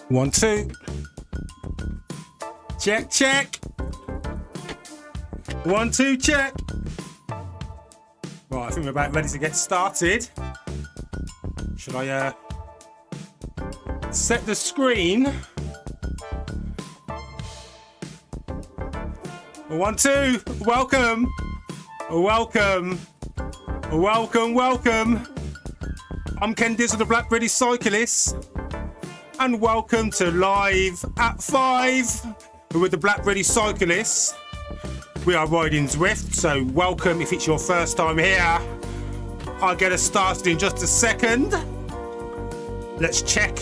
1, 2. Check, check. 1, 2, check. Right, I think we're about ready to get started. Should I set the screen? 1, 2. Welcome. Welcome. Welcome, welcome. I'm Kendizle, the Black British Cyclist, and welcome to Live at 5 with the Black British Cyclists. We are riding Zwift, so welcome if it's your first time here. I'll get us started in just a second. Let's check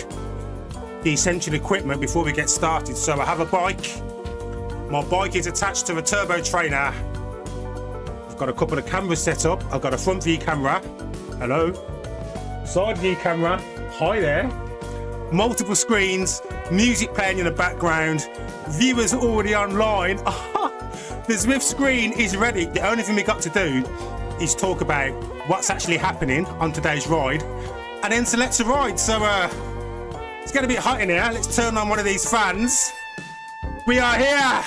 the essential equipment before we get started. So I have a bike. My bike is attached to a turbo trainer. I've got a couple of cameras set up. I've got a front view camera. Hello. Side view camera. Hi there. Multiple screens. Music playing in the background. Viewers already online. The Zwift screen is ready. The only thing we got to do is talk about what's actually happening on today's ride and then select a ride. So it's getting a bit hot in here. Let's turn on one of these fans. We are here.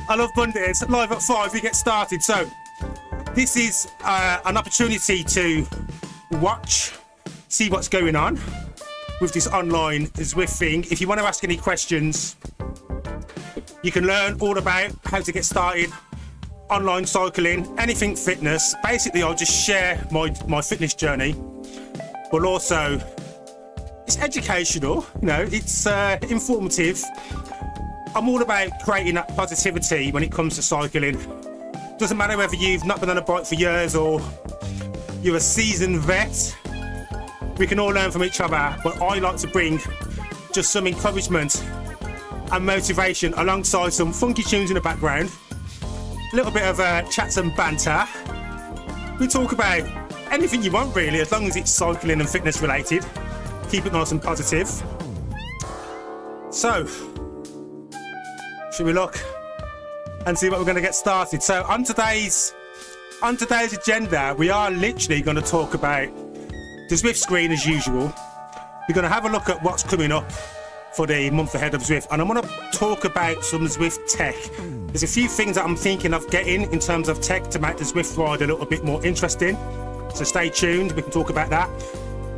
I love Bundes. Live at 5, we get started. So this is an opportunity to watch, see what's going on with this online Zwift thing. If you want to ask any questions, you can learn all about how to get started, online cycling, anything fitness. Basically, I'll just share my fitness journey, but also it's educational, you know, it's informative. I'm all about creating that positivity when it comes to cycling. Doesn't matter whether you've not been on a bike for years or you're a seasoned vet. We can all learn from each other, but I like to bring just some encouragement and motivation alongside some funky tunes in the background. A little bit of chats and banter. We talk about anything you want really, as long as it's cycling and fitness related. Keep it nice and positive. So, should we look and see what we're going to get started? So on today's agenda, we are literally going to talk about the Zwift screen as usual. We're going to have a look at what's coming up for the month ahead of Zwift, and I'm going to talk about some Zwift tech. There's a few things that I'm thinking of getting in terms of tech to make the Zwift ride a little bit more interesting. So stay tuned, we can talk about that.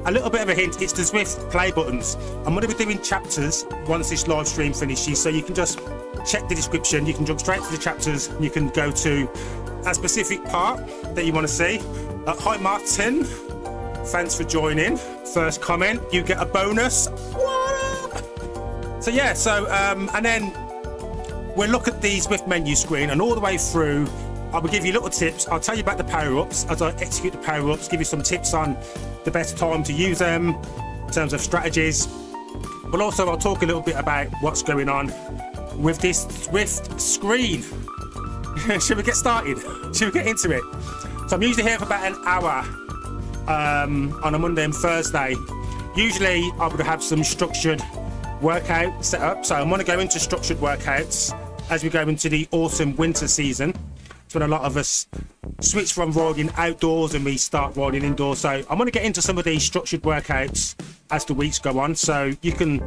A little bit of a hint, it's the Zwift play buttons. I'm going to be doing chapters once this live stream finishes, so you can just check the description, you can jump straight to the chapters, you can go to a specific part that you want to see. Hi Martin, thanks for joining. First comment, you get a bonus. So yeah, and then we'll look at the Zwift menu screen, and all the way through I will give you little tips. I'll tell you about the power-ups as I execute the power-ups, give you some tips on the best time to use them in terms of strategies. But also I'll talk a little bit about what's going on with this Zwift screen. Should we get started? Should we get into it? So I'm usually here for about an hour on a Monday and Thursday. Usually I would have some structured workout set up. So I'm going to go into structured workouts as we go into the autumn winter season. It's when a lot of us switch from riding outdoors and we start riding indoors. So I'm going to get into some of these structured workouts as the weeks go on. So you can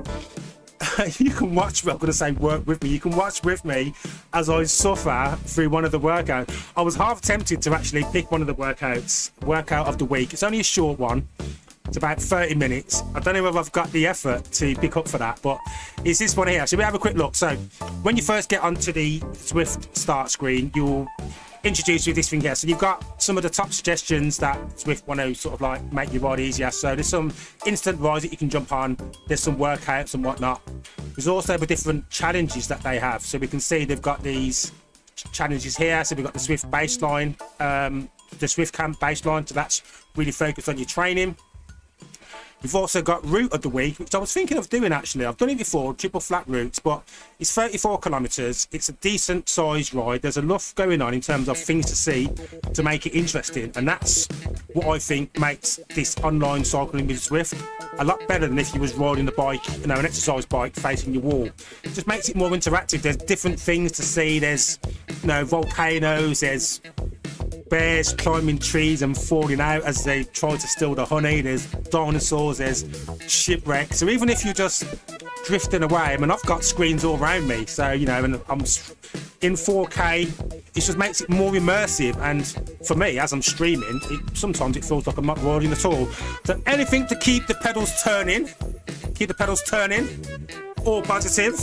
watch, well, I'm going to say work with me. You can watch with me as I suffer through one of the workouts. I was half tempted to actually pick one of the workout of the week. It's only a short one. It's about 30 minutes. I don't know whether I've got the effort to pick up for that, but it's this one here. So we have a quick look. So when you first get onto the Zwift start screen, you'll introduce you with this thing here. So you've got some of the top suggestions that Zwift want to sort of like make your ride easier. So there's some instant rides that you can jump on. There's some workouts and whatnot. There's also the different challenges that they have. So we can see they've got these challenges here. So we've got the Zwift baseline, the Zwift camp baseline. So that's really focused on your training. We've also got route of the week, which I was thinking of doing actually. I've done it before, triple flat routes, but it's 34 kilometers. It's a decent sized ride. There's enough going on in terms of things to see to make it interesting. And that's what I think makes this online cycling with Zwift a lot better than if you was riding the bike, you know, an exercise bike facing your wall. It just makes it more interactive. There's different things to see. There's, you know, volcanoes, there's bears climbing trees and falling out as they try to steal the honey. There's dinosaurs, there's shipwrecks. So even if you're just drifting away. I mean, I've got screens all around me, so you know, and I'm in 4K. It just makes it more immersive, and for me, as I'm streaming, sometimes it feels like I'm not riding at all. So anything to keep the pedals turning, all positive.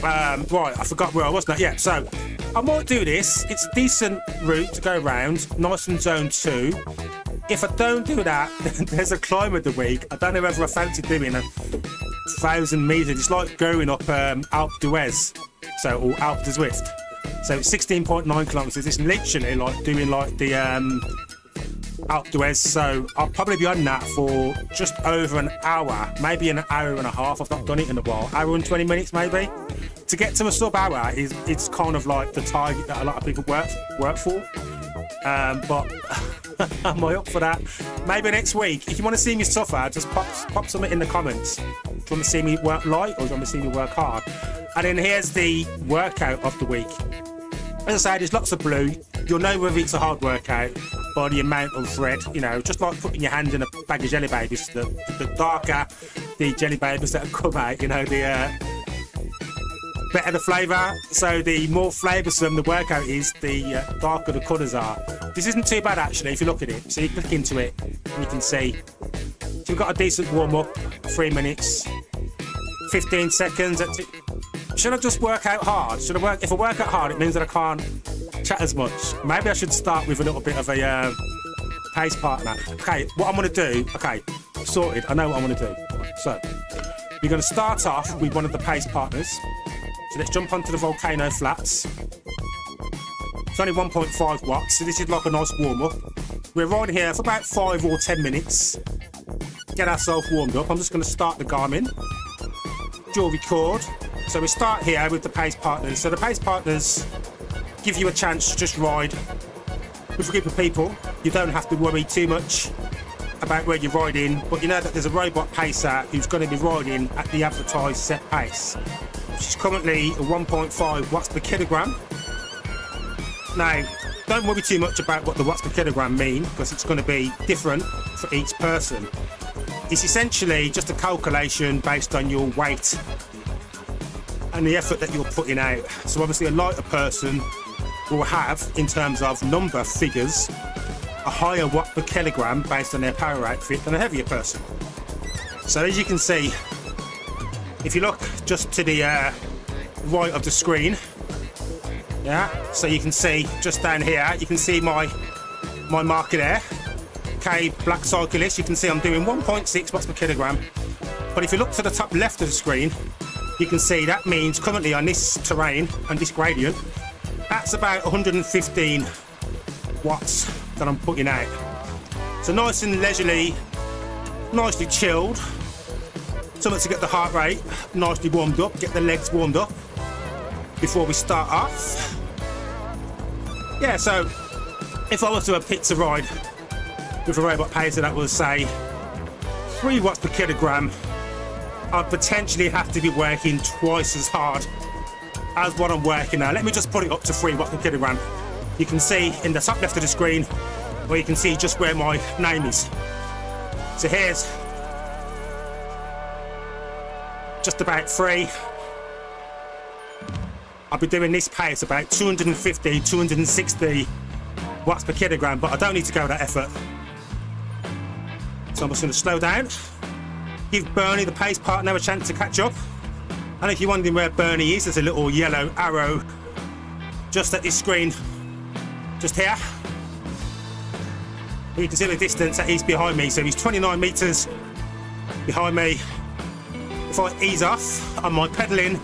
Right, I forgot where I was now. Yeah, so I might do this. It's a decent route to go around, nice and zone 2. If I don't do that, there's a climb of the week. I don't know whether I fancy doing 1,000 meters. It's like going up Alpe d'Huez, or Alpe de Zwift. So it's 16.9 kilometers. It's literally like doing like the Alpe d'Huez. So I'll probably be on that for just over an hour, maybe an hour and a half. I've not done it in a while. Hour and 20 minutes maybe. To get to a sub-hour it's kind of like the target that a lot of people work for. But am I up for that? Maybe next week. If you want to see me suffer, just pop something in the comments. Do you want to see me work light, or do you want to see me work hard? And then here's the workout of the week. As I say, there's lots of blue. You'll know whether it's a hard workout by the amount of red. You know, just like putting your hand in a bag of jelly babies. The darker the jelly babies that have come out, you know, the better the flavour. So the more flavoursome the workout is, the darker the colours are. This isn't too bad actually if you look at it. So you click into it and you can see. So we've got a decent warm up, 3 minutes, 15 seconds. That's it. Should I just work out hard? If I work out hard, it means that I can't chat as much. Maybe I should start with a little bit of a pace partner. Okay, what I'm going to do, okay, sorted, I know what I'm going to do. So, we're going to start off with one of the pace partners. So let's jump onto the Volcano Flats. It's only 1.5 watts, so this is like a nice warm-up. We're riding here for about 5 or 10 minutes. Get ourselves warmed up. I'm just going to start the Garmin. Dual record. So we start here with the pace partners. So the pace partners give you a chance to just ride with a group of people. You don't have to worry too much about where you're riding, but you know that there's a robot pacer who's going to be riding at the advertised set pace, which is currently 1.5 watts per kilogram. Now, don't worry too much about what the watts per kilogram mean, because it's going to be different for each person. It's essentially just a calculation based on your weight and the effort that you're putting out. So obviously a lighter person will have, in terms of number figures, a higher watt per kilogram based on their power outfit than a heavier person. So as you can see, if you look just to the right of the screen, yeah, so you can see just down here, you can see my marker there, K Black Cyclist. You can see I'm doing 1.6 watts per kilogram. But if you look to the top left of the screen, you can see that means currently on this terrain and this gradient, that's about 115 watts that I'm putting out. So nice and leisurely, nicely chilled, something to get the heart rate nicely warmed up, get the legs warmed up before we start off. Yeah, so if I was to pick a ride with a robot pacer that was, say, 3 watts per kilogram, I'd potentially have to be working twice as hard as what I'm working now. Let me just put it up to 3 watts per kilogram. You can see in the top left of the screen, where you can see just where my name is. So here's just about 3. I'll be doing this pace about 250, 260 watts per kilogram, but I don't need to go that effort. So I'm just going to slow down. Give Bernie, the pace partner, a chance to catch up. And if you're wondering where Bernie is, there's a little yellow arrow just at this screen, just here. You can see the distance that he's behind me, so he's 29 meters behind me. If I ease off on my pedaling,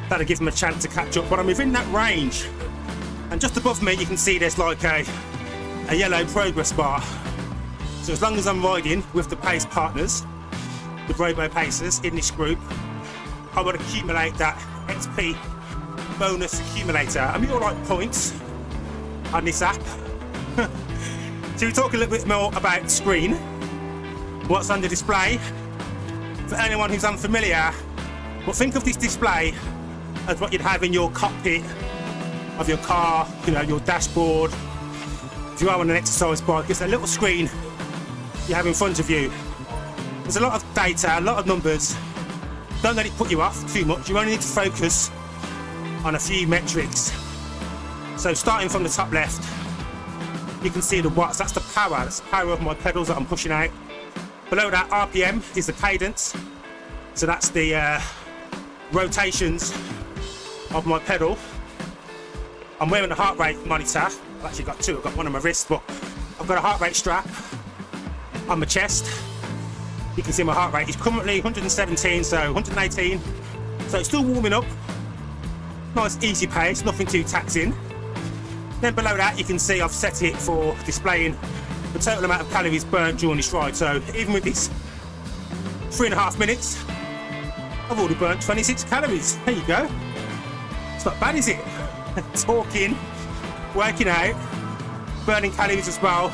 that'll give him a chance to catch up. But I'm within that range, and just above me you can see there's like a yellow progress bar. So as long as I'm riding with the pace partners, the Robopacers in this group, I will accumulate that XP bonus accumulator. And we all like points on this app. So we talk a little bit more about screen, what's on the display. For anyone who's unfamiliar, well, think of this display as what you'd have in your cockpit of your car, you know, your dashboard. If you are on an exercise bike, it's a little screen you have in front of you. There's a lot of data, a lot of numbers don't let it put you off too much. You only need to focus on a few metrics. So starting from the top left, you can see the watts. That's the power. That's the power of my pedals that I'm pushing out. Below that, RPM is the cadence. So that's the rotations of my pedal. I'm wearing a heart rate monitor. I've actually got two. I've got one on my wrist, but I've got a heart rate strap on my chest. You can see my heart rate is currently 117, so 118. So it's still warming up. Nice easy pace, nothing too taxing. Then below that, you can see I've set it for displaying the total amount of calories burnt during this ride. So even with this 3.5 minutes, I've already burnt 26 calories. There you go. It's not bad, is it? Talking, working out, burning calories as well.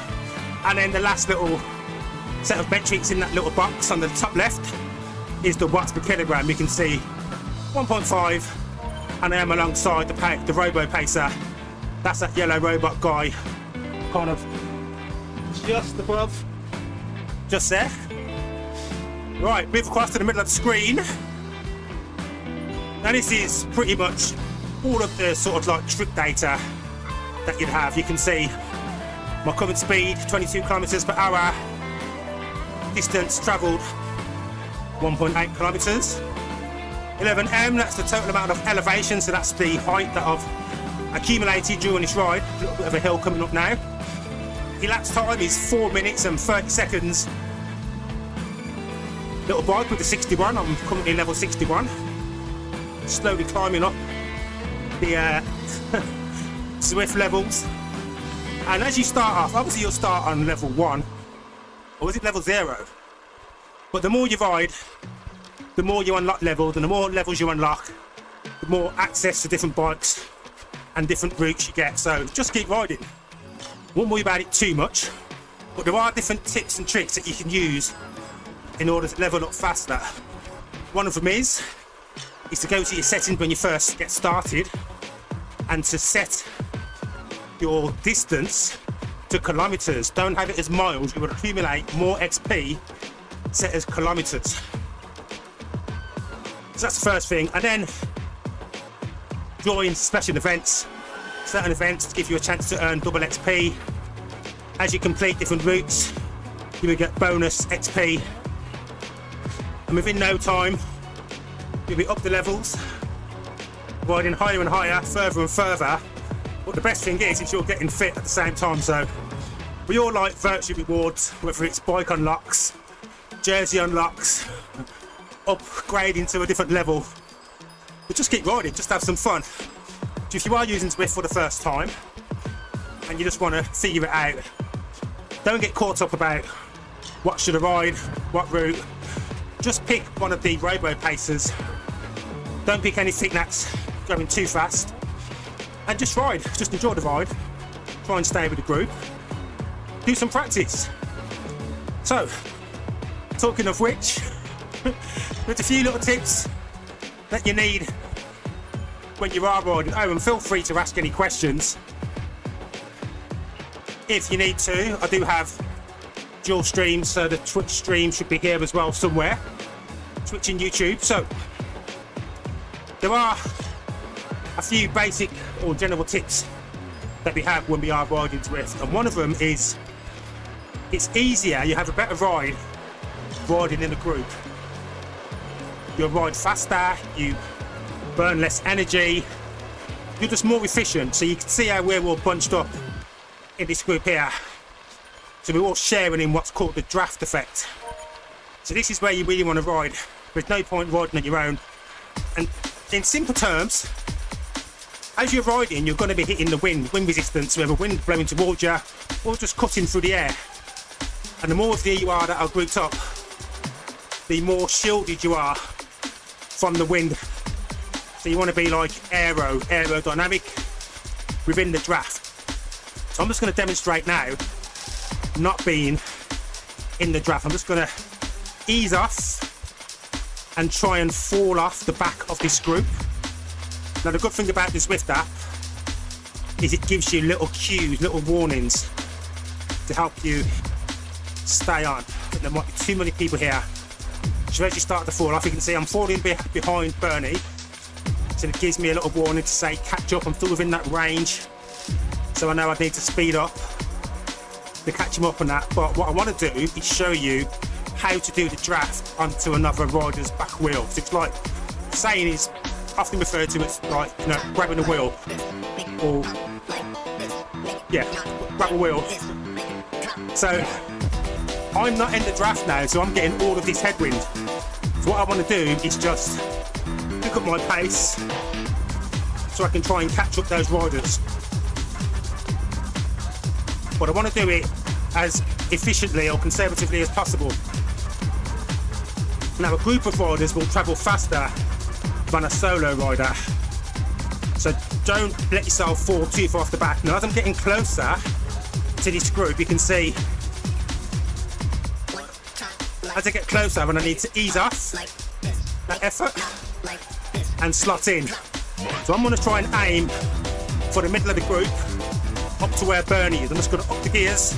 And then the last little set of metrics in that little box on the top left is the watts per kilogram. You can see 1.5, and I am alongside the Robo-pacer. That's that yellow robot guy, kind of just above, just there. Right, move across to the middle of the screen. Now this is pretty much all of the sort of like trip data that you'd have. You can see my current speed, 22 kilometers per hour, distance travelled, 1.8 kilometers. 11M, that's the total amount of elevation, so that's the height that I've accumulated during this ride. A little bit of a hill coming up now. Elapsed time is 4 minutes and 30 seconds. Little bike with the 61, I'm currently level 61. Slowly climbing up the Zwift levels. And as you start off, obviously you'll start on level 1, or is it level 0? But the more you ride, the more you unlock levels, and the more levels you unlock, the more access to different bikes and different routes you get. So just keep riding. Won't worry about it too much, but there are different tips and tricks that you can use in order to level up faster. One of them is to go to your settings when you first get started and to set your distance to kilometers. Don't have it as miles. You will accumulate more XP set as kilometers. So that's the first thing. And then join special events. Certain events give you a chance to earn double XP. As you complete different routes, you will get bonus XP. And within no time, you'll be up the levels, riding higher and higher, further and further. But the best thing is you're getting fit at the same time. So we all like virtual rewards, whether it's bike unlocks, jersey unlocks, upgrading to a different level. But just keep riding, just have some fun. If you are using Zwift for the first time and you just want to figure it out, don't get caught up about what should I ride, what route. Just pick one of the Robo-pacers. Don't pick anything that's going too fast, and just ride. Just enjoy the ride. Try and stay with the group. Do some practice. So, talking of which, there's a few little tips that you need when you are riding. Oh, and feel free to ask any questions if you need to. I do have dual streams, so the Twitch stream should be here as well somewhere. Twitch and YouTube. So there are a few basic or general tips that we have when we are riding Zwift, and one of them is it's easier, you have a better ride riding in a group. You'll ride faster, you burn less energy, you're just more efficient. So you can see how we're all bunched up in this group here. So we're all sharing in what's called the draft effect. So this is where you really want to ride. There's no point riding on your own. And in simple terms, as you're riding, you're going to be hitting the wind resistance, whether wind blowing towards you or just cutting through the air. And the more of you are that are grouped up, the more shielded you are from the wind. So you want to be like aerodynamic within the draft. So I'm just going to demonstrate now not being in the draft. I'm just going to ease off and try and fall off the back of this group. Now the good thing about the Zwift app is it gives you little cues, little warnings to help you stay on. There might be too many people here, So as you start to fall off, you can see I'm falling behind Bernie. So it gives me a little warning to say, catch up, I'm still within that range. So I know I need to speed up to catch him up on that. But what I want to do is show you how to do the draft onto another rider's back wheel. So it's like, saying is often referred to as like, you know, grabbing a wheel. Or, yeah, grab a wheel. So I'm not in the draft now, so I'm getting all of this headwind. So what I want to do is just pick up my pace so I can try and catch up those riders. But I want to do it as efficiently or conservatively as possible. Now, a group of riders will travel faster than a solo rider. So don't let yourself fall too far off the back. Now, as I'm getting closer to this group, you can see as I get closer, when I need to ease off that effort and slot in. So I'm going to try and aim for the middle of the group, up to where Bernie is. I'm just going to up the gears,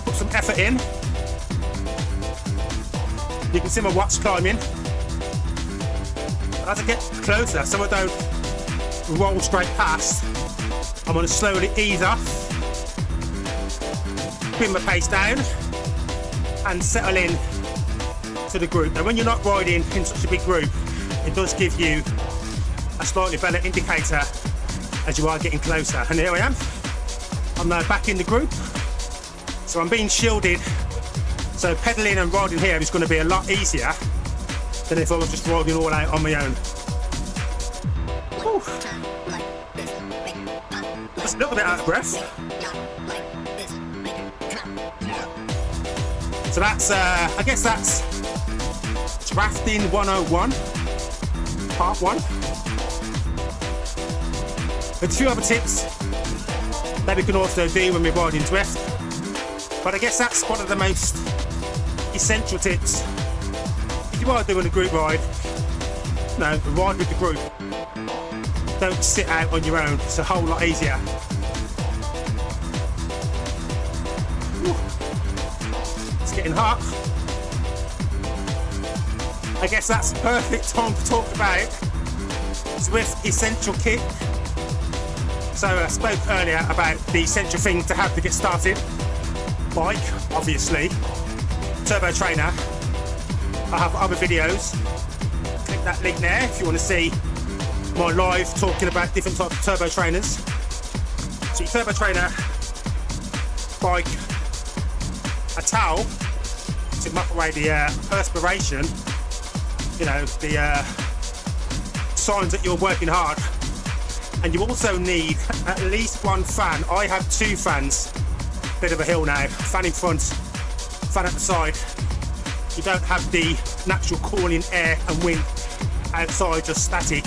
put some effort in. You can see my watts climbing. But as I get closer, so I don't roll straight past, I'm going to slowly ease off, bring my pace down, and settle in to the group. Now, when you're not riding in such a big group, it does give you a slightly better indicator as you are getting closer. And here I am. I'm now back in the group. So I'm being shielded. So pedaling and riding here is going to be a lot easier than if I was just riding all out on my own. Whew. Just a little bit out of breath. So that's, I guess that's Drafting 101, part 1. There's a few other tips that we can also do when we're riding Zwift. But I guess that's one of the most essential tips. If you are doing a group ride, no, ride with the group. Don't sit out on your own, it's a whole lot easier. It's getting hot. I guess that's the perfect time to talk about Zwift Essential Kit. So I spoke earlier about the essential thing to have to get started. Bike, obviously. Turbo trainer. I have other videos. Click that link there if you want to see my live talking about different types of turbo trainers. So your turbo trainer, bike, a towel to mop away the perspiration, you know, the signs that you're working hard. And you also need at least one fan. I have 2 fans. Bit of a hill now. Fan in front, fan at the side. You don't have the natural cooling air and wind outside, just static.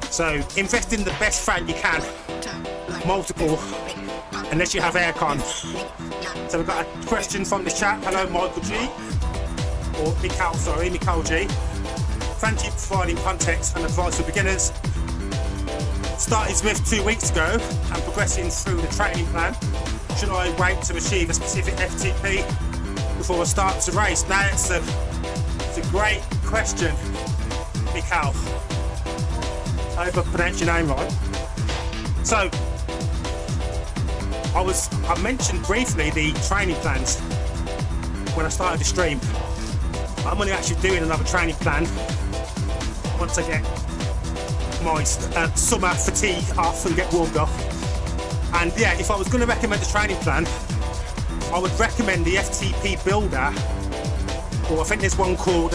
So invest in the best fan you can. Multiple, unless you have aircon. So we've got a question from the chat. Hello, Michael G. Or Mikhail G. Thank you for providing context and advice for beginners. Started Zwift 2 weeks ago and progressing through the training plan. Should I wait to achieve a specific FTP before I start to race? Now it's a great question, Mikhail. I hope I pronounced your name right. So I mentioned briefly the training plans when I started the stream. I'm only actually doing another training plan once I get my summer fatigue off and get warmed up. And yeah, if I was going to recommend a training plan, I would recommend the FTP Builder, or I think there's one called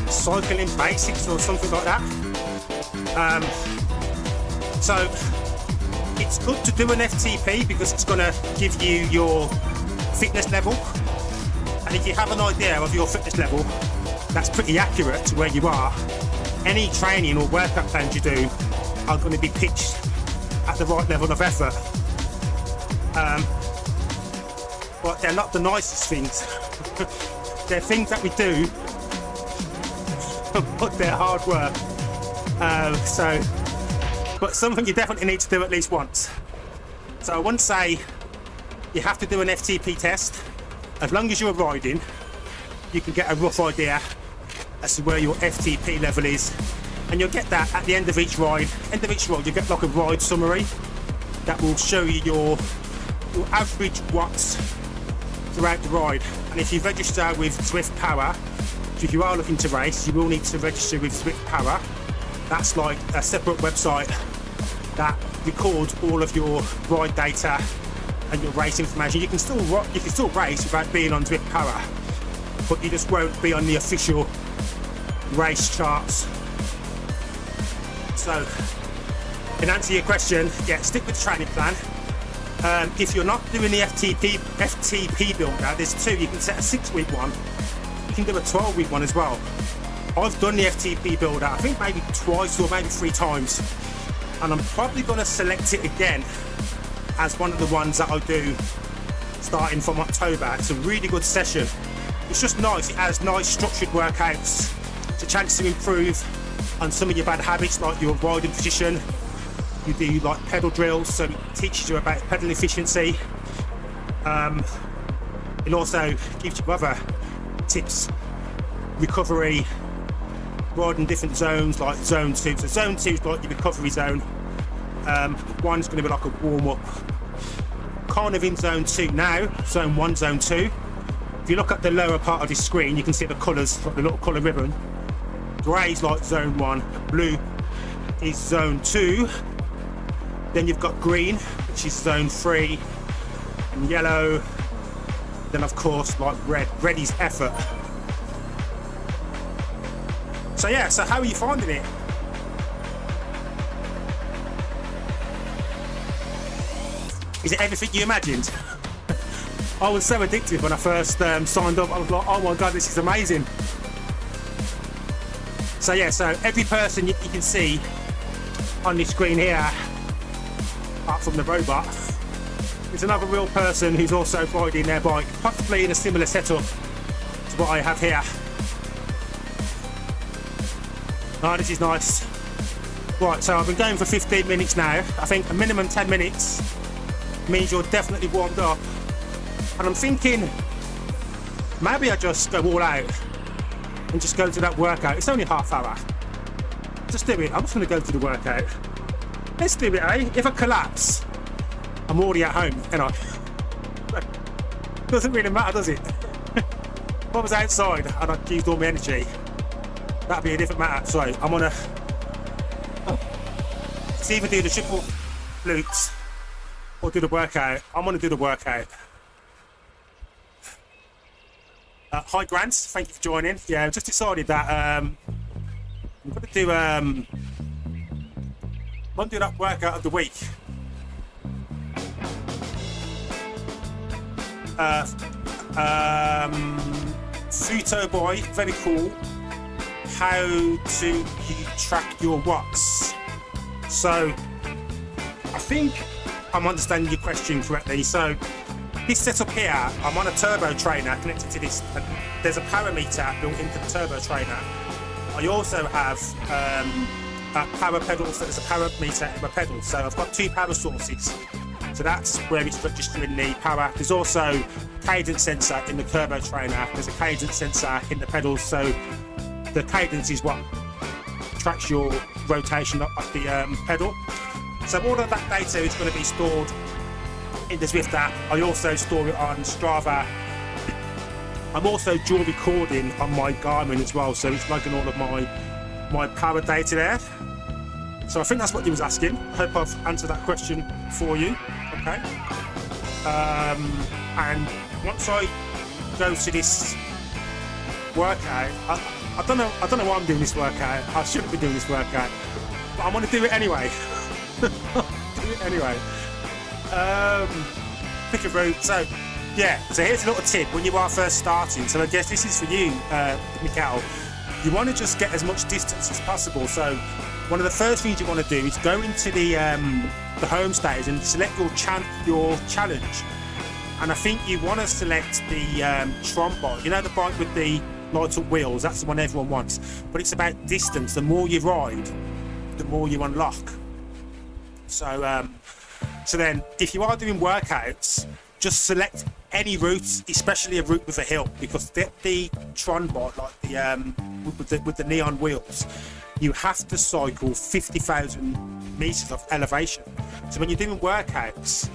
Cycling Basics or something like that. So it's good to do an FTP because it's going to give you your fitness level. And if you have an idea of your fitness level, that's pretty accurate to where you are. Any training or workout plans you do are going to be pitched at the right level of effort. But they're not the nicest things. They're things that we do, but they're hard work. But something you definitely need to do at least once. So I wouldn't say you have to do an FTP test. As long as you're riding, you can get a rough idea as to where your FTP level is, and you'll get that at the end of each ride. End of each ride, you get like a ride summary that will show you your average watts throughout the ride. And if you register with Zwift Power, if you are looking to race, you will need to register with Zwift Power. That's like a separate website that records all of your ride data and your race information. You can still race without being on Zwift Power, but you just won't be on the official race charts. So, in answer to your question, yeah, stick with the training plan. If you're not doing the FTP builder, there's two. You can set a 6-week one. You can do a 12-week one as well. I've done the FTP builder, I think maybe twice or maybe 3 times, and I'm probably going to select it again as one of the ones that I do starting from October. It's a really good session. It's just nice. It has nice structured workouts. It's a chance to improve on some of your bad habits, like your riding position. You do like pedal drills, so it teaches you about pedal efficiency. It also gives you other tips, recovery, riding different zones like zone 2. So zone 2 is like your recovery zone. One's going to be like a warm-up, kind of in zone 2 now, zone 1, zone 2. If you look at the lower part of the screen, you can see the colours, like the little colour ribbon. Grey is like zone 1, blue is zone 2. Then you've got green, which is zone 3, and yellow. Then of course, like red. Red is effort. So yeah, so how are you finding it? Is it everything you imagined? I was so addicted when I first signed up. I was like, oh my God, this is amazing. So yeah, so every person you can see on this screen here, apart from the robot, is another real person who's also riding their bike, possibly in a similar setup to what I have here. Oh, this is nice. Right, so I've been going for 15 minutes now. I think a minimum 10 minutes means you're definitely warmed up. And I'm thinking, maybe I just go all out and just go to that workout. It's only half hour. Just do it. I'm just going to go to the workout. Let's do it, eh? If I collapse, I'm already at home, you know. Doesn't really matter, does it? If I was outside and I'd used all my energy, that'd be a different matter. So I'm gonna either do the triple loops or do the workout. I'm gonna do the workout. Hi Grant, thank you for joining. Yeah, I've just decided that I'm gonna do that workout of the week. Futo Boy, very cool. How to you track your watts. So I think I'm understanding your question correctly. So this setup here, I'm on a turbo trainer connected to this. There's a parameter built into the turbo trainer. I also have power pedals, so there's a power meter in my pedals. So I've got 2 power sources. So that's where it's registering the power. There's also cadence sensor in the turbo trainer. There's a cadence sensor in the pedals. So the cadence is what tracks your rotation of the pedal. So all of that data is going to be stored in the Zwift app. I also store it on Strava. I'm also dual recording on my Garmin as well, so it's logging all of my power data there. So I think that's what you was asking. I hope I've answered that question for you. Okay. And once I go to this workout, I don't know why I'm doing this workout. I shouldn't be doing this workout, but I'm gonna do it anyway. Do it anyway. Pick a route. So yeah, so here's a little tip when you are first starting. So I guess this is for you, Mikhail. You want to just get as much distance as possible. So one of the first things you want to do is go into the home stage and select your challenge. And I think you want to select the Tron bike. You know, the bike with the light up wheels. That's the one everyone wants. But it's about distance. The more you ride, the more you unlock. So then, if you are doing workouts, just select any route, especially a route with a hill, because the Tron bike, like with the neon wheels, you have to cycle 50,000 meters of elevation. So when you're doing workouts,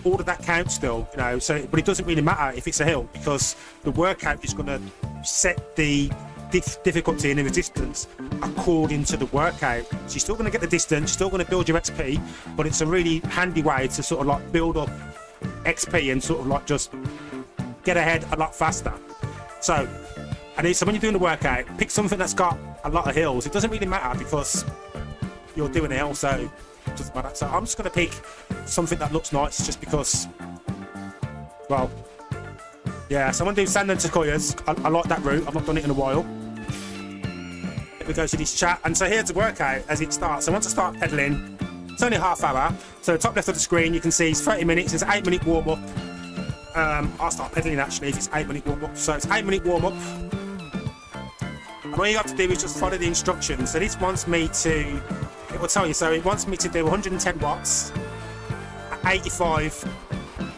all of that counts still, you know. So, but it doesn't really matter if it's a hill, because the workout is going to set the difficulty and the resistance according to the workout. So you're still going to get the distance, you're still going to build your XP, but it's a really handy way to sort of like build up XP and sort of like just get ahead a lot faster. So when you're doing the workout, pick something that's got a lot of hills. It doesn't really matter because you're doing a hill, so it doesn't matter. So I'm just going to pick something that looks nice, just because, well, yeah. So I'm going to do Sand and Sequoias. I like that route. I've not done it in a while. Let me go to this chat. And so here's the workout as it starts. So once I start pedaling, it's only half hour. So the top left of the screen, you can see it's 30 minutes. It's an 8-minute warm up. I'll start pedaling actually if it's 8-minute warm up. So it's 8-minute warm up. And all you have to do is just follow the instructions. So this wants me to, it will tell you, so it wants me to do 110 watts at 85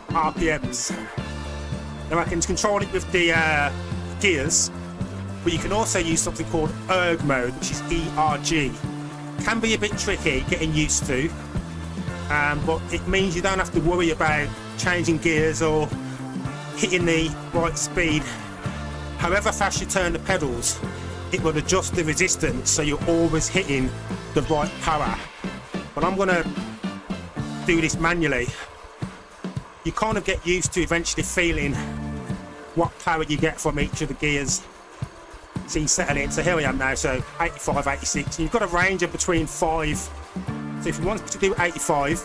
RPMs. Now I can control it with the gears, but you can also use something called erg mode, which is ERG. Can be a bit tricky getting used to, but it means you don't have to worry about changing gears or hitting the right speed. However fast you turn the pedals, it will adjust the resistance, so you're always hitting the right power. But I'm going to do this manually. You kind of get used to eventually feeling what power you get from each of the gears. So you settle in. So here I am now, so 85, 86. And you've got a range of between 5. So if you want to do 85,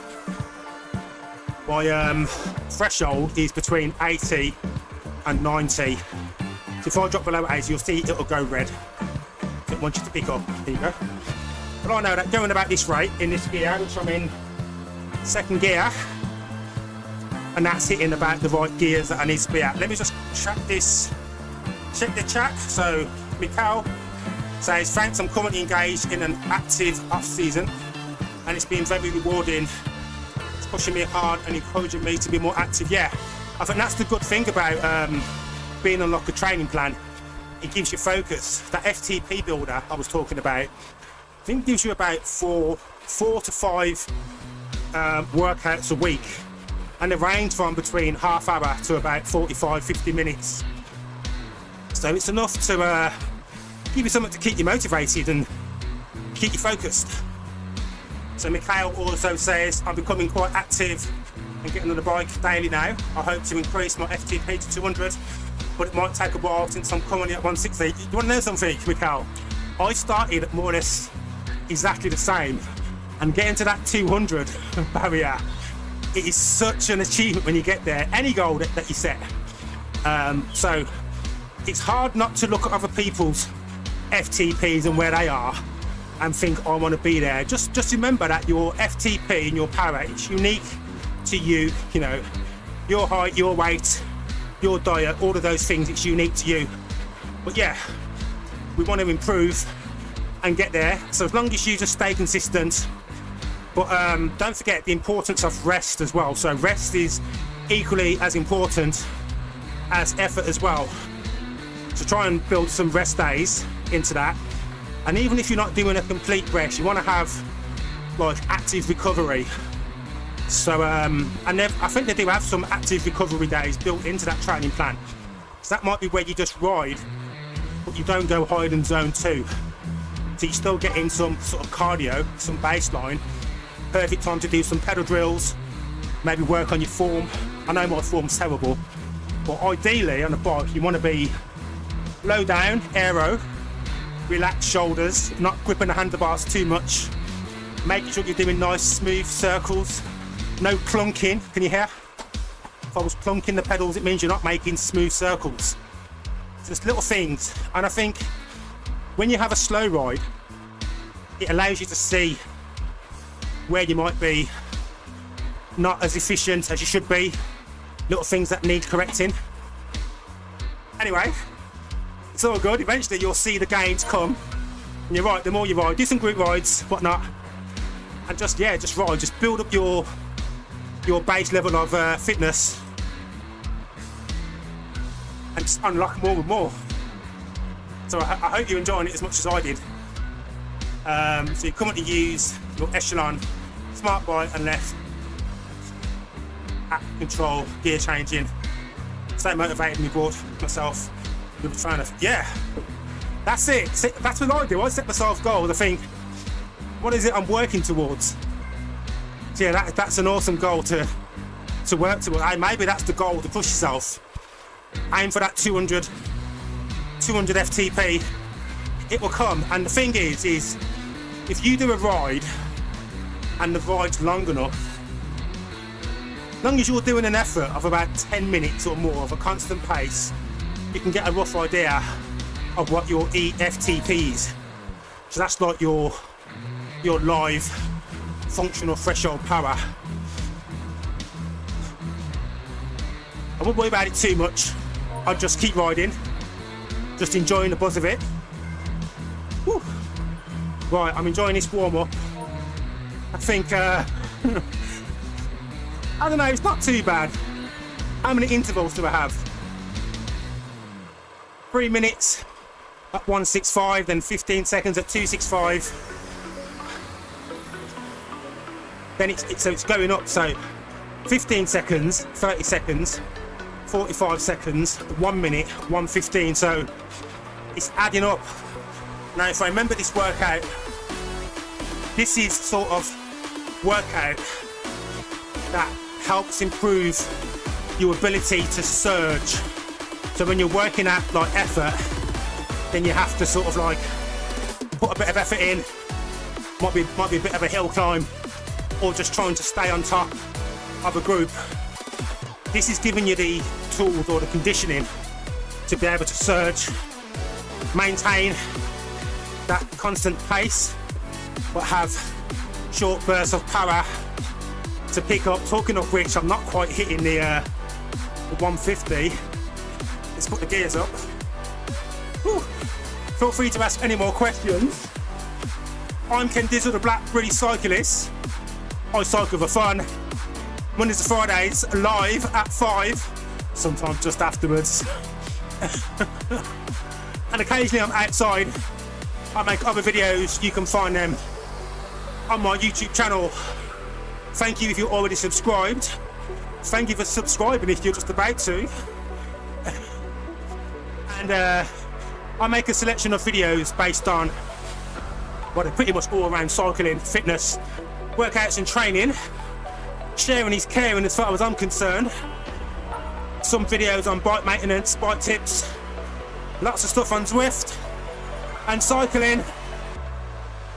my threshold is between 80 and 90. So if I drop below 80, you'll see it'll go red. So it wants you to pick up. There you go. But I know that going about this rate in this gear, which I'm in second gear, and that's hitting about the right gears that I need to be at. Let me just check the chat. So Mikhail says, thanks, I'm currently engaged in an active off-season and it's been very rewarding. It's pushing me hard and encouraging me to be more active. Yeah, I think that's the good thing about being on like a training plan. It gives you focus. That FTP builder I was talking about, I think it gives you about four to five workouts a week, and they range from between half hour to about 45-50 minutes. So it's enough to give you something to keep you motivated and keep you focused. So Mikhail also says, I'm becoming quite active and getting on the bike daily now. I hope to increase my FTP to 200, but it might take a while since I'm currently at 160. You want to know something, Mikhail? I started at more or less exactly the same, and getting to that 200 barrier, it is such an achievement when you get there, any goal that you set. So it's hard not to look at other people's FTPs and where they are and think, I want to be there. Just remember that your FTP and your power, it's unique to you. You know, your height, your weight, your diet, all of those things, it's unique to you. But yeah, we want to improve and get there. So as long as you just stay consistent. But don't forget the importance of rest as well. So rest is equally as important as effort as well. So try and build some rest days into that. And even if you're not doing a complete rest, you want to have like active recovery. So and I think they do have some active recovery days built into that training plan. So that might be where you just ride, but you don't go hide in zone 2. So you still get in some sort of cardio, some baseline. Perfect time to do some pedal drills, maybe work on your form. I know my form's terrible, but ideally on a bike you want to be low down, aero, relaxed shoulders, not gripping the handlebars too much, making sure you're doing nice smooth circles, no clunking. Can you hear? If I was clunking the pedals, it means you're not making smooth circles. Just little things. And I think when you have a slow ride, it allows you to see where you might be not as efficient as you should be, little things that need correcting. Anyway, it's all good. Eventually you'll see the gains come. And you're right, the more you ride, do some group rides, whatnot, and just ride, just build up your base level of fitness, and just unlock more and more. So I hope you're enjoying it as much as I did. So you currently use your Echelon, smart right and left, app control, gear changing. So motivated me, brought myself with a trainer. Yeah, that's it. That's what I do. I set myself goals. I think, what is it I'm working towards? So yeah, that's an awesome goal to work towards. Maybe that's the goal, to push yourself. Aim for that 200 FTP. It will come. And the thing is if you do a ride and the ride's long enough, as long as you're doing an effort of about 10 minutes or more of a constant pace, you can get a rough idea of what your EFTP is. So that's like your live functional threshold power. I wouldn't worry about it too much. I'd just keep riding, just enjoying the buzz of it. Whew. Right, I'm enjoying this warm-up. I think, I don't know, it's not too bad. How many intervals do I have? 3 minutes at 165, then 15 seconds at 265. Then it's going up, so 15 seconds, 30 seconds, 45 seconds, 1 minute, 115, so it's adding up. Now if I remember this workout, this is sort of workout that helps improve your ability to surge. So when you're working at like effort, then you have to sort of like put a bit of effort in, might be a bit of a hill climb, or just trying to stay on top of a group. This is giving you the tools or the conditioning to be able to surge, maintain that constant pace, but have short bursts of power to pick up. Talking of which, I'm not quite hitting the 150. Let's put the gears up. Whew. Feel free to ask any more questions. I'm Kendizle, the Black British Cyclist. I cycle for fun. Mondays to Fridays, live at 5, sometimes just afterwards. And occasionally I'm outside. I make other videos. You can find them on my YouTube channel. Thank you if you're already subscribed. Thank you for subscribing if you're just about to. And I make a selection of videos based on what are pretty much all around cycling, fitness, workouts and training. Sharing is caring as far as I'm concerned. Some videos on bike maintenance, bike tips, lots of stuff on Zwift and cycling.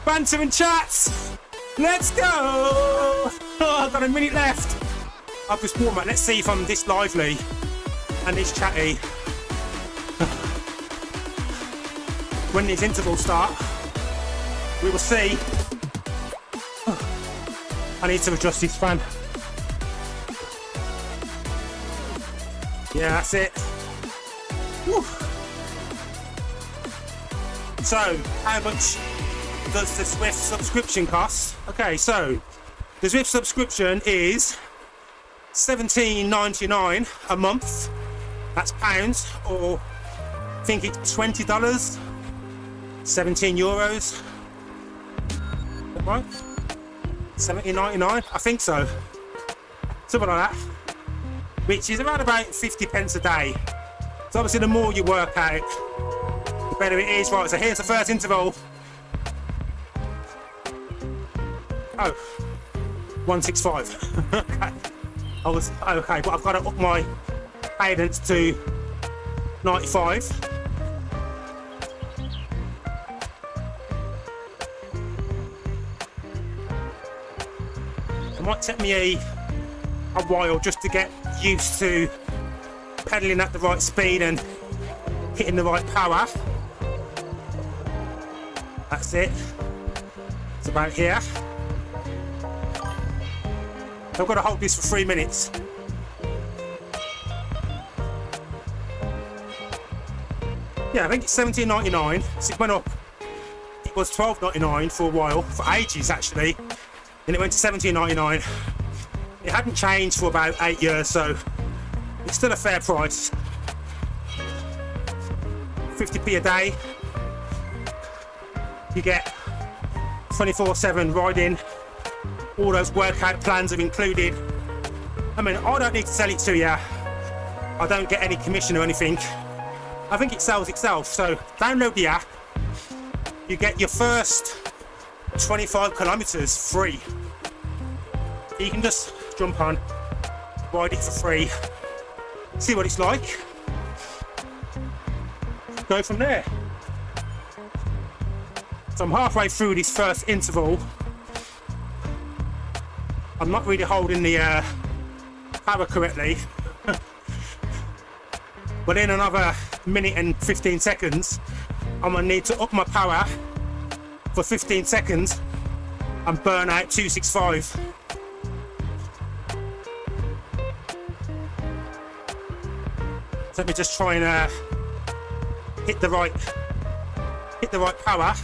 Banter and chats. Let's go! Oh, I've got a minute left of this warm-up. Let's see if I'm this lively and this chatty when these intervals start. We will see. I need to adjust this fan. Yeah, that's it. Woo. So, how much does the Zwift subscription cost? Okay, so the Zwift subscription is $17.99 a month. That's pounds, or I think it's $20, 17 euros. Is that right? $17.99, I think so. Something like that. Which is around about 50 pence a day. So obviously the more you work out, the better it is. Right, so here's the first interval. Oh, 165. Okay. Okay, but I've got to up my cadence to 95. It might take me a while just to get used to pedaling at the right speed and hitting the right power. That's it. It's about here. I've got to hold this for 3 minutes. Yeah, I think it's $17.99. So it went up. It was $12.99 for a while, for ages actually. Then it went to $17.99. It hadn't changed for about 8 years, so it's still a fair price. 50p a day. You get 24/7 riding. All those workout plans are included. I mean, I don't need to sell it to you. I don't get any commission or anything. I think it sells itself. So download the app. You get your first 25 kilometers free. You can just jump on, ride it for free, see what it's like, go from there. So I'm halfway through this first interval. I'm not really holding the power correctly. But in another minute and 15 seconds, I'm gonna need to up my power for 15 seconds and burn out 265. So let me just try and hit the right power.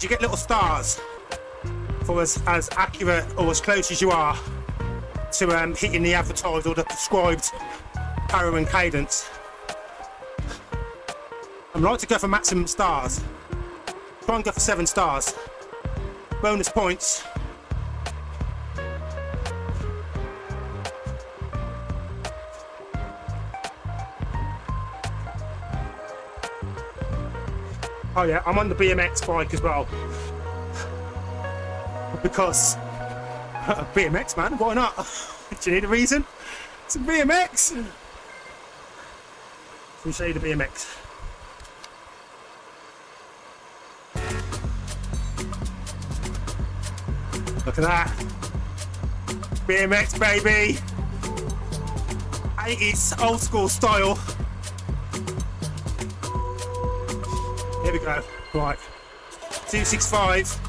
You get little stars for as accurate or as close as you are to hitting the advertised or the prescribed power and cadence. I like to go for maximum stars. Try and go for 7 stars. Bonus points. Oh yeah, I'm on the BMX bike as well. Because BMX, man, why not? Do you need a reason? It's a BMX. Let me show you the BMX. Look at that. BMX, baby. 80s old school style. Here we go. Right. 265.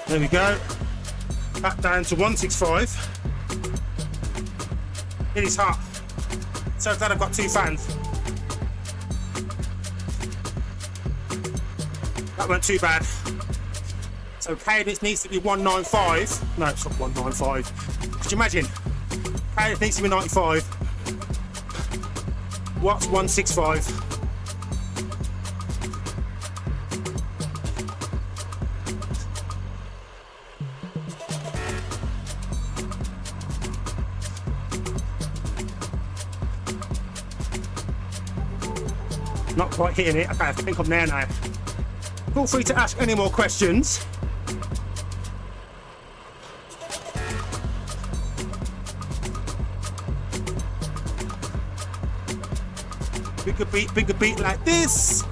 There we go. Back down to 165. It is hot. So glad I've got 2 fans. That weren't too bad. So cadence needs to be 195. No, it's not 195. Could you imagine? Cadence needs to be 95. What's 165? Not quite hitting it. Okay, I think I'm there now. Feel free to ask any more questions. Bigger beat like this.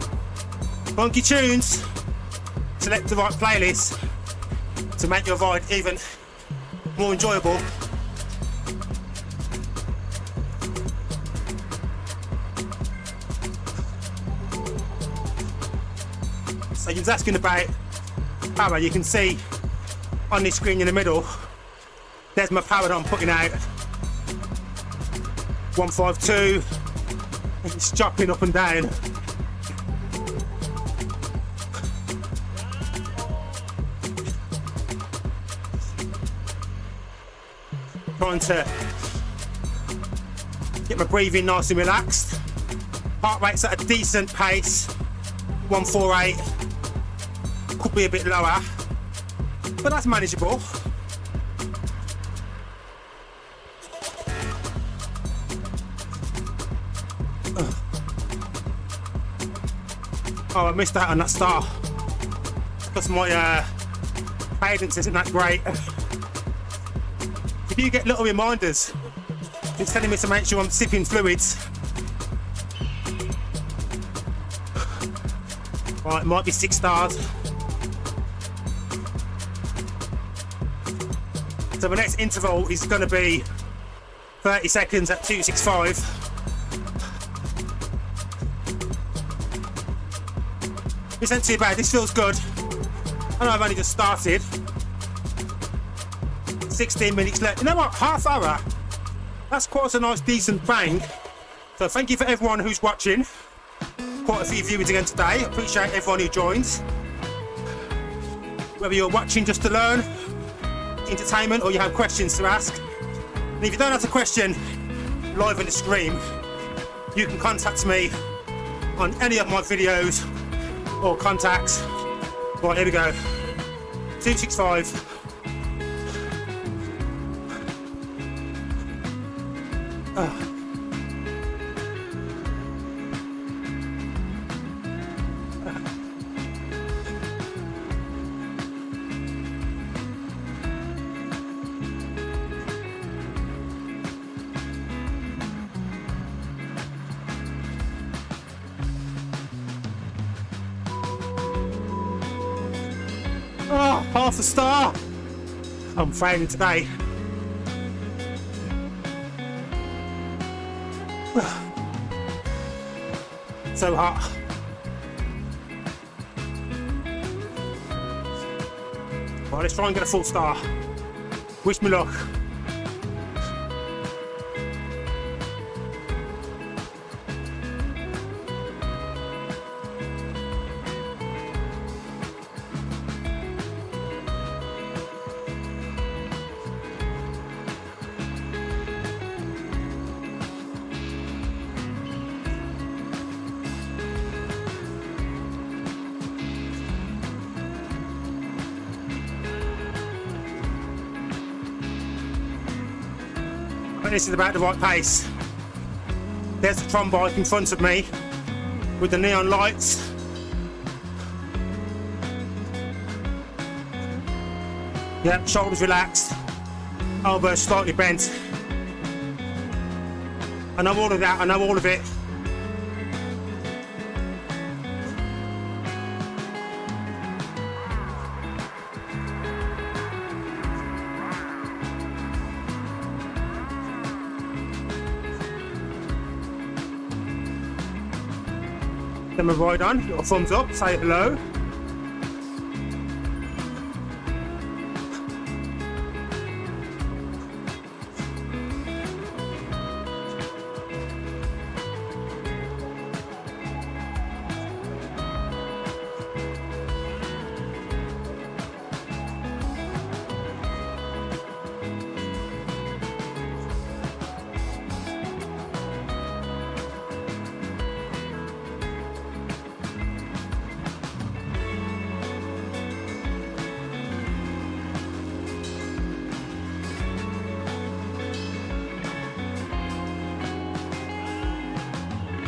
Funky tunes. Select the right playlist to make your ride even more enjoyable. So you was asking about power. You can see on this screen in the middle, there's my power that I'm putting out. 152. It's jumping up and down. Trying to get my breathing nice and relaxed. Heart rate's at a decent pace. 148. Could be a bit lower, but that's manageable. Oh, I missed out on that star because my cadence isn't that great. If you get little reminders, it's telling me to make sure I'm sipping fluids. Right, it might be 6 stars. So the next interval is going to be 30 seconds at 265. This ain't too bad, this feels good. I know I've only just started. 16 minutes left. You know what, half hour? That's quite a nice decent bang. So thank you for everyone who's watching. quite a few viewers again today. Appreciate everyone who joins. Whether you're watching just to learn, entertainment, or you have questions to ask. And if you don't have a question live on the stream, you can contact me on any of my videos or contacts. Right, here we go. 265. Oh, half a star. I'm failing today. So hot. Right, let's try and get a full star. Wish me luck. This is about the right pace. There's the Tron bike in front of me with the neon lights. Yep, shoulders relaxed, elbows slightly bent. I know all of that, I know all of it. Then we're right on, little thumbs up, say hello.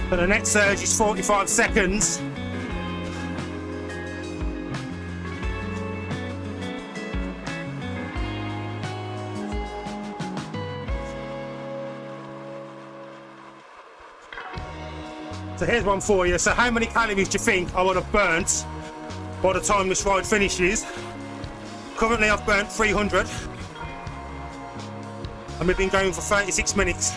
So the next surge is 45 seconds. So here's one for you. So how many calories do you think I would have burnt by the time this ride finishes? Currently I've burnt 300. And we've been going for 36 minutes.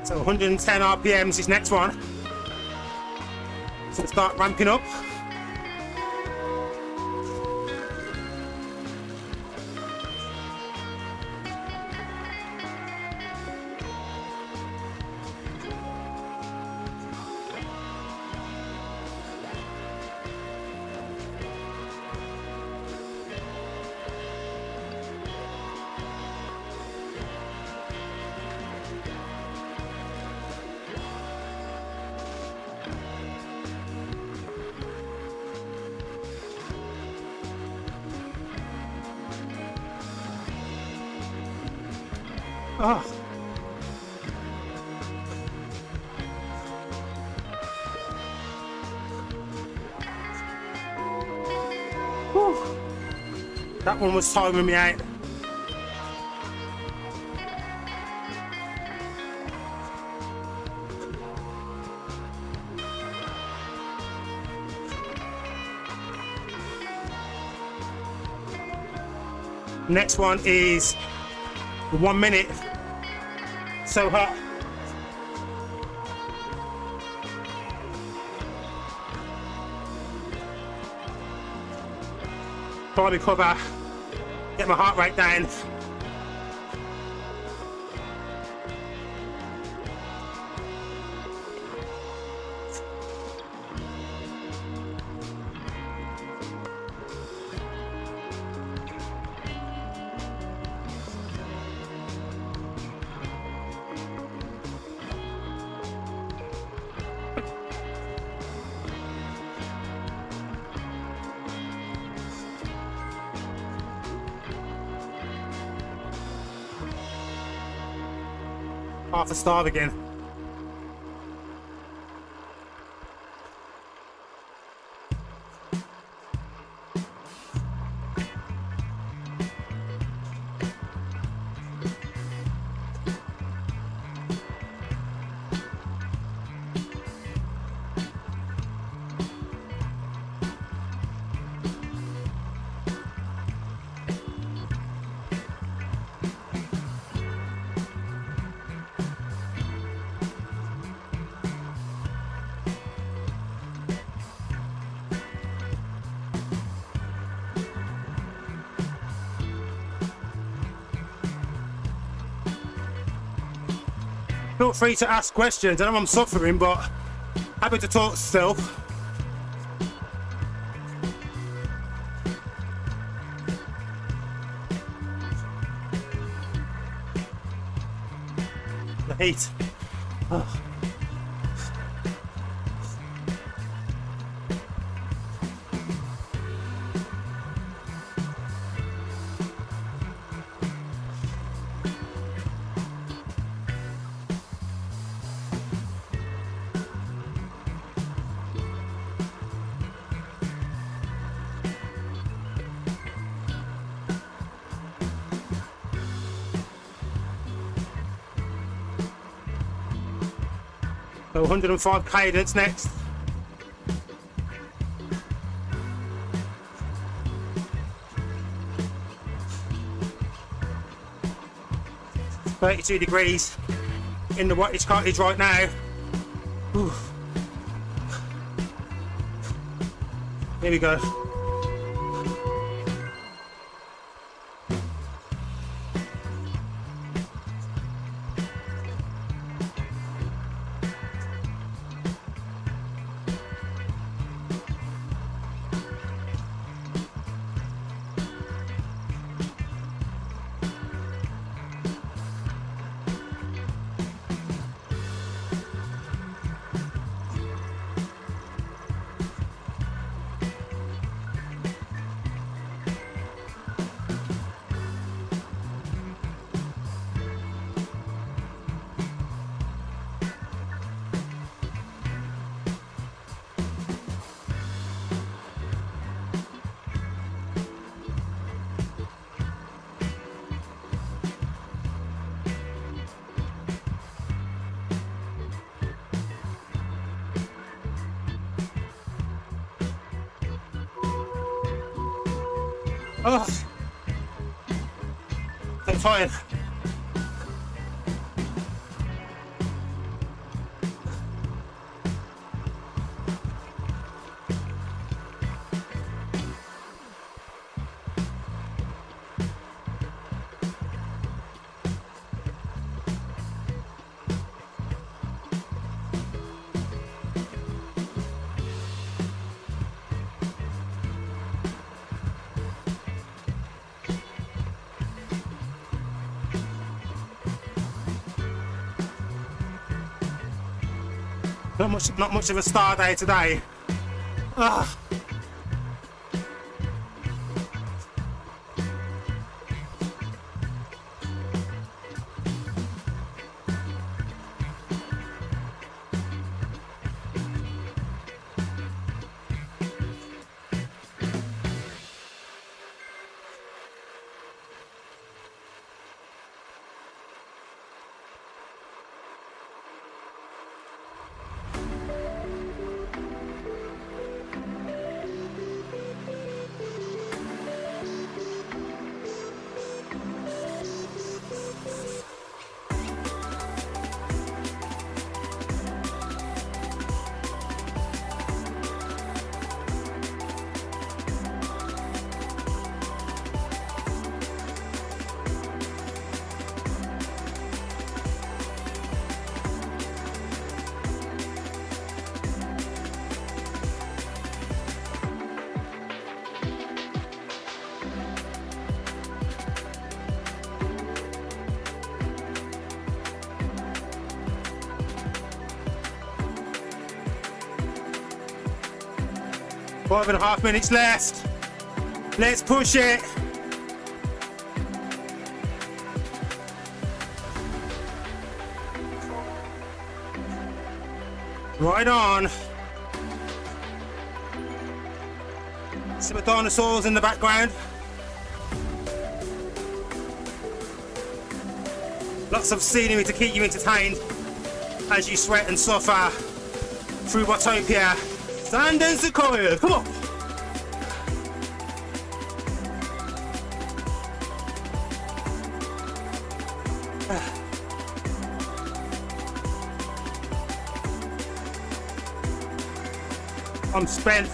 So 110 RPMs is next one. So we'll start ramping up. Oh. Whew. That one was timing me out. Next one is 1 minute. So hot. try to recover, get my heart rate down. Half a star again. Feel free to ask questions. I know I'm suffering, but happy to talk still. The heat. Oh. So 105 cadence next. "32 degrees in the wattage cottage right now." Whew. Here we go. Oh, I'm tired. Not much of a star day today. Ah. 5.5 minutes left. Let's push it. Right on. Some dinosaurs in the background. Lots of scenery to keep you entertained as you sweat and suffer through Watopia. Stand and Sequoia, come on. I'm spent.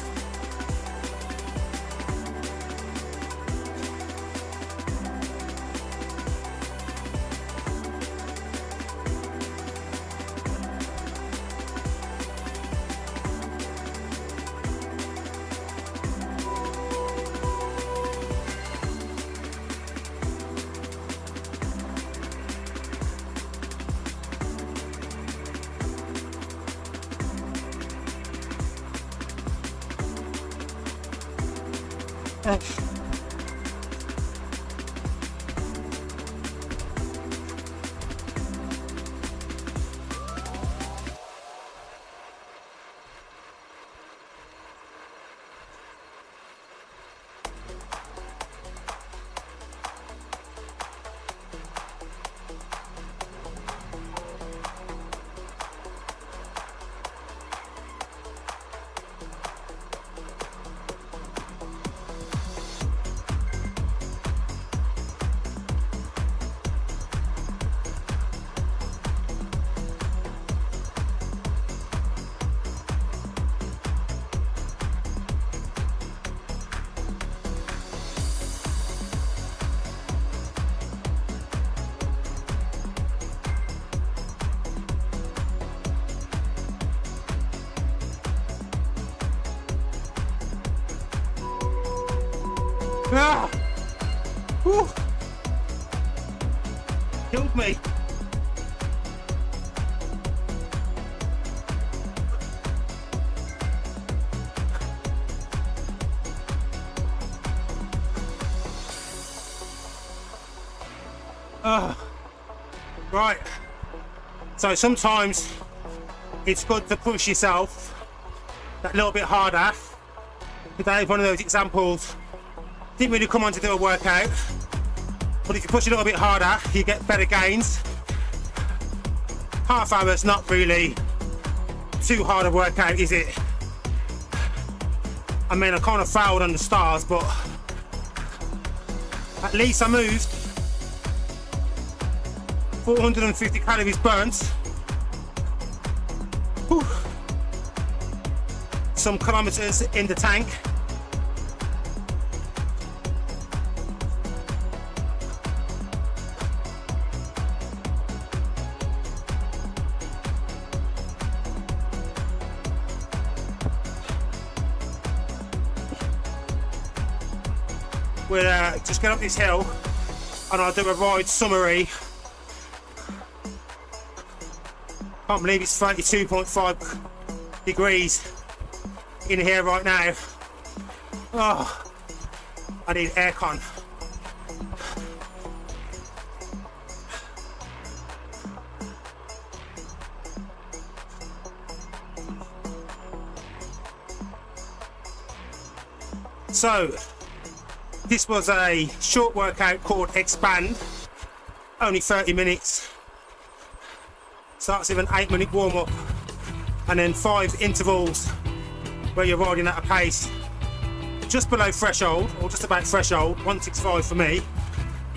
Ah! Whew. Killed me. Right. So sometimes it's good to push yourself that little bit harder. Today, one of those examples. Didn't really come on to do a workout, but if you push a little bit harder, you get better gains. Half hour's not really too hard a workout, is it? I mean, I kind of failed on the stars, but at least I moved. 450 calories burnt. Whew. Some kilometers in the tank. We'll just get up this hill and I'll do a ride summary. Can't believe it's 32.5 degrees in here right now. Oh, I need aircon. So, this was a short workout called Expand, only 30 minutes. Starts with an 8-minute warm-up and then 5 intervals where you're riding at a pace just below threshold, or just about threshold, 165 for me,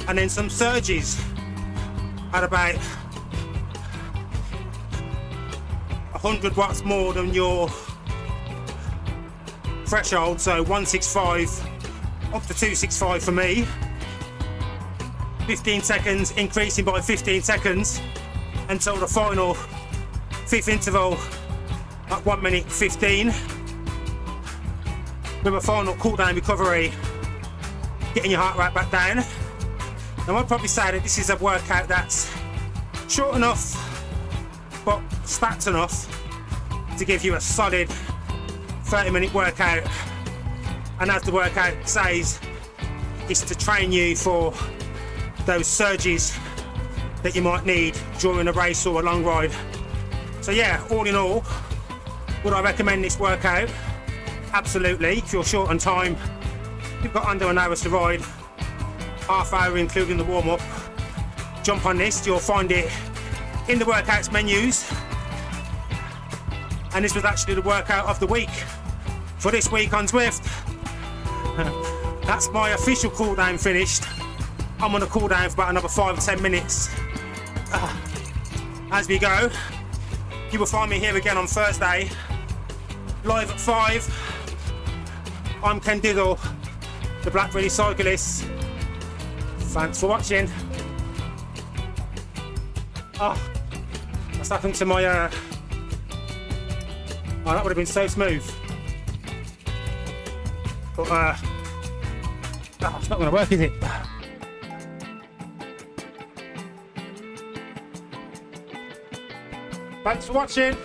and then some surges at about 100 watts more than your threshold, so 165 up to 265 for me. 15 seconds, increasing by 15 seconds until the final 5th interval at 1 minute 15. With a final cool down recovery, getting your heart rate back down. Now I'd probably say that this is a workout that's short enough but stacked enough to give you a solid 30-minute workout And as the workout says, it's to train you for those surges that you might need during a race or a long ride. So yeah, all in all, would I recommend this workout? Absolutely. If you're short on time, you've got under an hour to ride, half hour including the warm-up, jump on this. You'll find it in the workouts menus. And this was actually the workout of the week for this week on Zwift. That's my official cool down finished. I'm on a cool down for about another 5 or 10 minutes. As we go, you will find me here again on Thursday, live at 5. I'm Kendizle, the Blackberry Cyclist. Thanks for watching. What's happened to my oh, that would have been so smooth. But it's not going to work, is it? Thanks for watching.